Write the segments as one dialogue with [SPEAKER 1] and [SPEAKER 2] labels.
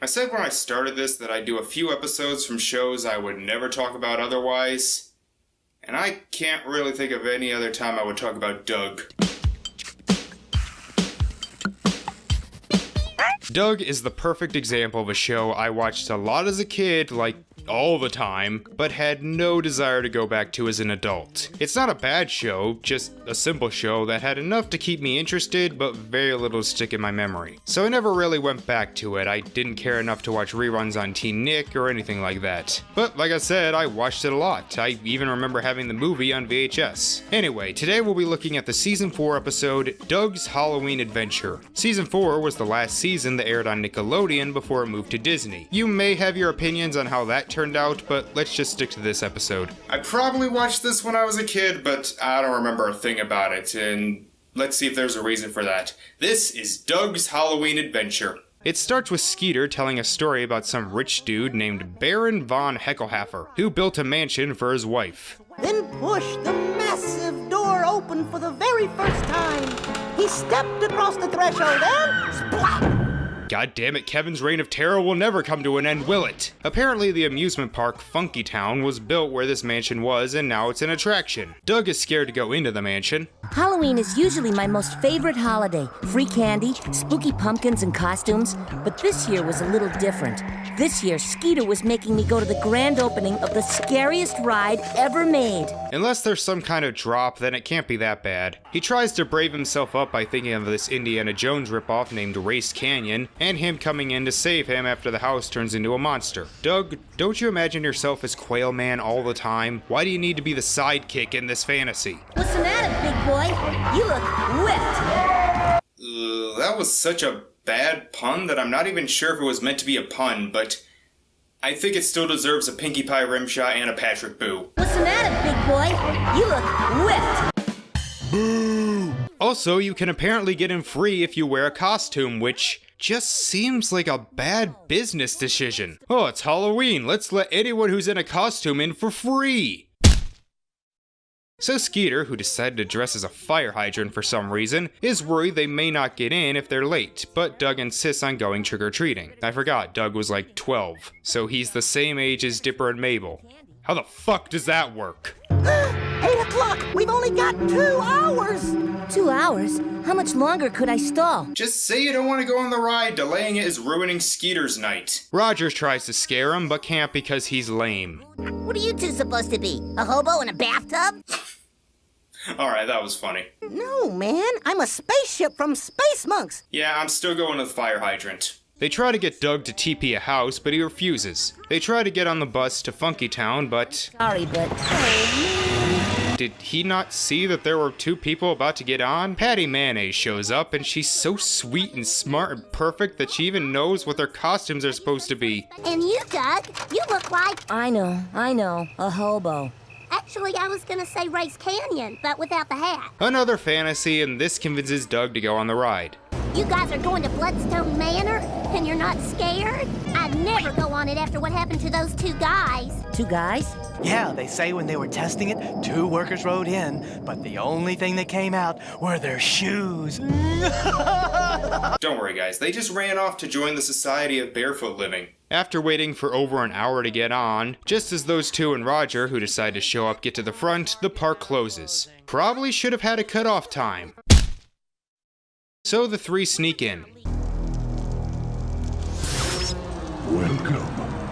[SPEAKER 1] I said when I started this that I'd do a few episodes from shows I would never talk about otherwise, and I can't really think of any other time I would talk about Doug. Doug is the perfect example of a show I watched a lot as a kid, like all the time, but had no desire to go back to as an adult. It's not a bad show, just a simple show that had enough to keep me interested, but very little to stick in my memory. So I never really went back to it. I didn't care enough to watch reruns on Teen Nick or anything like that. But like I said, I watched it a lot. I even remember having the movie on VHS. Anyway, today we'll be looking at the Season 4 episode, Doug's Halloween Adventure. Season 4 was the last season that aired on Nickelodeon before it moved to Disney. You may have your opinions on how that turned out, but let's just stick to this episode. I probably watched this when I was a kid, but I don't remember a thing about it, and let's see if there's a reason for that. This is Doug's Halloween Adventure. It starts with Skeeter telling a story about some rich dude named Baron von Heckelhaffer, who built a mansion for his wife.
[SPEAKER 2] Then pushed the massive door open for the very first time. He stepped across the threshold and splat!
[SPEAKER 1] God damn it, Kevin's reign of terror will never come to an end, will it? Apparently the amusement park Funky Town was built where this mansion was, and now it's an attraction. Doug is scared to go into the mansion.
[SPEAKER 3] Halloween is usually my most favorite holiday. Free candy, spooky pumpkins and costumes, but this year was a little different. This year, Skeeter was making me go to the grand opening of the scariest ride ever made.
[SPEAKER 1] Unless there's some kind of drop, then it can't be that bad. He tries to brave himself up by thinking of this Indiana Jones ripoff named Race Canyon, and him coming in to save him after the house turns into a monster. Doug, don't you imagine yourself as Quail Man all the time? Why do you need to be the sidekick in this fantasy?
[SPEAKER 3] Listen at it, big boy. You look whipped.
[SPEAKER 1] That was such a bad pun that I'm not even sure if it was meant to be a pun, but I think it still deserves a Pinkie Pie rim shot and a Patrick Boo.
[SPEAKER 3] Listen at it, big boy. You look whipped.
[SPEAKER 1] Boo! Also, you can apparently get in free if you wear a costume, which just seems like a bad business decision. Oh, it's Halloween. Let's let anyone who's in a costume in for free. So Skeeter, who decided to dress as a fire hydrant for some reason, is worried they may not get in if they're late, but Doug insists on going trick-or-treating. I forgot, Doug was like 12, so he's the same age as Dipper and Mabel. How the fuck does that work?
[SPEAKER 2] 8 o'clock! We've only got 2 hours!
[SPEAKER 3] 2 hours? How much longer could I stall?
[SPEAKER 1] Just say you don't want to go on the ride. Delaying it is ruining Skeeter's night. Roger tries to scare him, but can't because he's lame.
[SPEAKER 4] What are you two supposed to be? A hobo in a bathtub?
[SPEAKER 1] Alright, that was funny.
[SPEAKER 2] No, man. I'm a spaceship from Space Monks.
[SPEAKER 1] Yeah, I'm still going to the fire hydrant. They try to get Doug to TP a house, but he refuses. They try to get on the bus to Funky Town, but...
[SPEAKER 3] Sorry, but...
[SPEAKER 1] Did he not see that there were 2 people about to get on? Patty Mayonnaise shows up, and she's so sweet and smart and perfect that she even knows what their costumes are supposed to be.
[SPEAKER 4] And you, Doug, you look like...
[SPEAKER 3] I know, a hobo.
[SPEAKER 4] Actually, I was gonna say Race Canyon, but without the hat.
[SPEAKER 1] Another fantasy, and this convinces Doug to go on the ride.
[SPEAKER 4] You guys are going to Bloodstone Manor, and you're not scared? I'd never go on it after what happened to those 2 guys.
[SPEAKER 3] 2 guys?
[SPEAKER 5] Yeah, they say when they were testing it, 2 workers rode in, but the only thing that came out were their shoes.
[SPEAKER 1] Don't worry, guys. They just ran off to join the Society of Barefoot Living. After waiting for over an hour to get on, just as those 2 and Roger, who decide to show up, get to the front, the park closes. Probably should have had a cutoff time. So the 3 sneak in.
[SPEAKER 6] Welcome.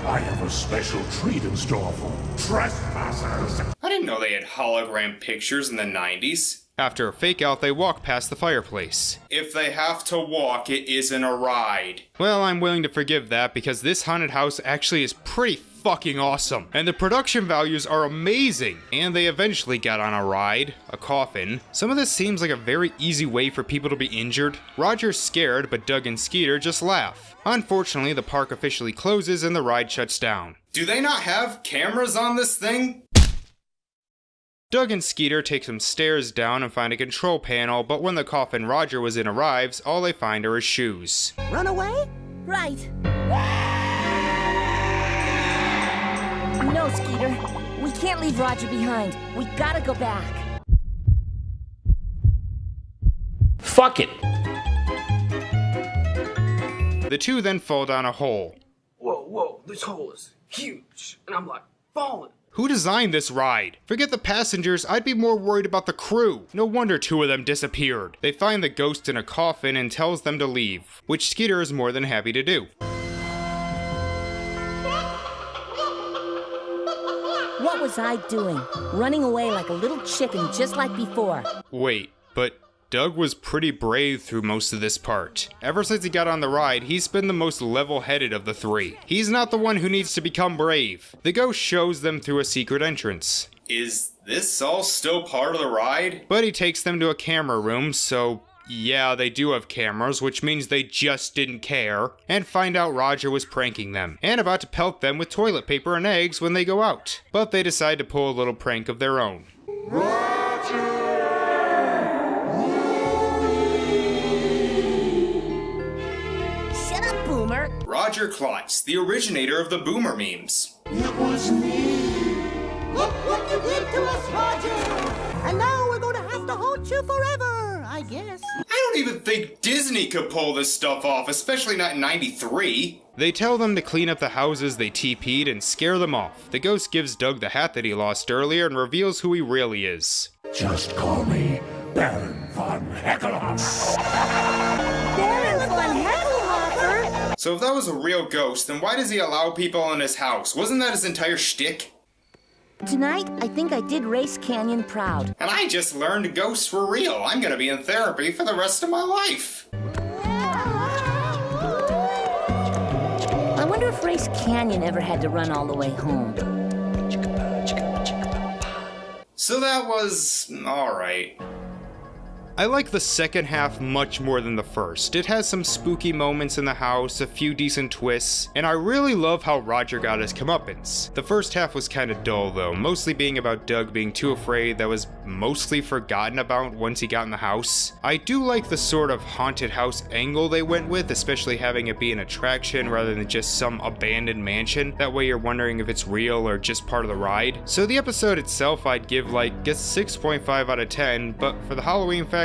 [SPEAKER 6] I have a special treat in store for trespassers.
[SPEAKER 1] I didn't know they had hologram pictures in the 90s. After a fake out, they walk past the fireplace. If they have to walk, it isn't a ride. Well, I'm willing to forgive that because this haunted house actually is pretty fucking awesome. And the production values are amazing. And they eventually got on a ride, a coffin. Some of this seems like a very easy way for people to be injured. Roger's scared, but Doug and Skeeter just laugh. Unfortunately, the park officially closes and the ride shuts down. Do they not have cameras on this thing? Doug and Skeeter take some stairs down and find a control panel, but when the coffin Roger was in arrives, all they find are his shoes.
[SPEAKER 2] Run away?
[SPEAKER 3] Right. No, Skeeter. We can't leave Roger behind. We gotta go back.
[SPEAKER 7] Fuck it.
[SPEAKER 1] The 2 then fall down a hole.
[SPEAKER 7] this hole is huge. And I'm like, falling.
[SPEAKER 1] Who designed this ride? Forget the passengers, I'd be more worried about the crew. No wonder 2 of them disappeared. They find the ghost in a coffin and tells them to leave, which Skeeter is more than happy to do.
[SPEAKER 3] What was I doing? Running away like a little chicken just like before.
[SPEAKER 1] Wait, but Doug was pretty brave through most of this part. Ever since he got on the ride, he's been the most level-headed of the 3. He's not the one who needs to become brave. The ghost shows them through a secret entrance. Is this all still part of the ride? But he takes them to a camera room, so yeah, they do have cameras, which means they just didn't care, and find out Roger was pranking them, and about to pelt them with toilet paper and eggs when they go out. But they decide to pull a little prank of their own.
[SPEAKER 3] Shut up, Boomer.
[SPEAKER 1] Roger Klotz, the originator of the Boomer memes.
[SPEAKER 6] It was me.
[SPEAKER 2] Look what you did to us, Roger! And now we're going to have to haunt you forever, I guess.
[SPEAKER 1] I don't even think Disney could pull this stuff off, especially not in '93. They tell them to clean up the houses they TP'd and scare them off. The ghost gives Doug the hat that he lost earlier and reveals who he really is.
[SPEAKER 6] Just call me Baron von Heckelhoff.
[SPEAKER 3] Baron von Heckelhofer?
[SPEAKER 1] So if that was a real ghost, then why does he allow people in his house? Wasn't that his entire shtick?
[SPEAKER 3] Tonight, I think I did Race Canyon proud.
[SPEAKER 1] And I just learned ghosts were real. I'm gonna be in therapy for the rest of my life.
[SPEAKER 3] I wonder if Race Canyon ever had to run all the way home.
[SPEAKER 1] So that was alright. I like the second half much more than the first. It has some spooky moments in the house, a few decent twists, and I really love how Roger got his comeuppance. The first half was kinda dull though, mostly being about Doug being too afraid that was mostly forgotten about once he got in the house. I do like the sort of haunted house angle they went with, especially having it be an attraction rather than just some abandoned mansion. That way you're wondering if it's real or just part of the ride. So the episode itself I'd give like a 6.5 out of 10, but for the Halloween factor,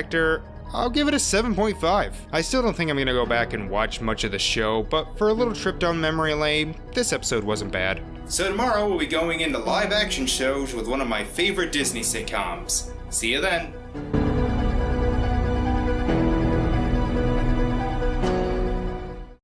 [SPEAKER 1] I'll give it a 7.5. I still don't think I'm gonna go back and watch much of the show, but for a little trip down memory lane, this episode wasn't bad. So tomorrow we'll be going into live action shows with one of my favorite Disney sitcoms. See you then.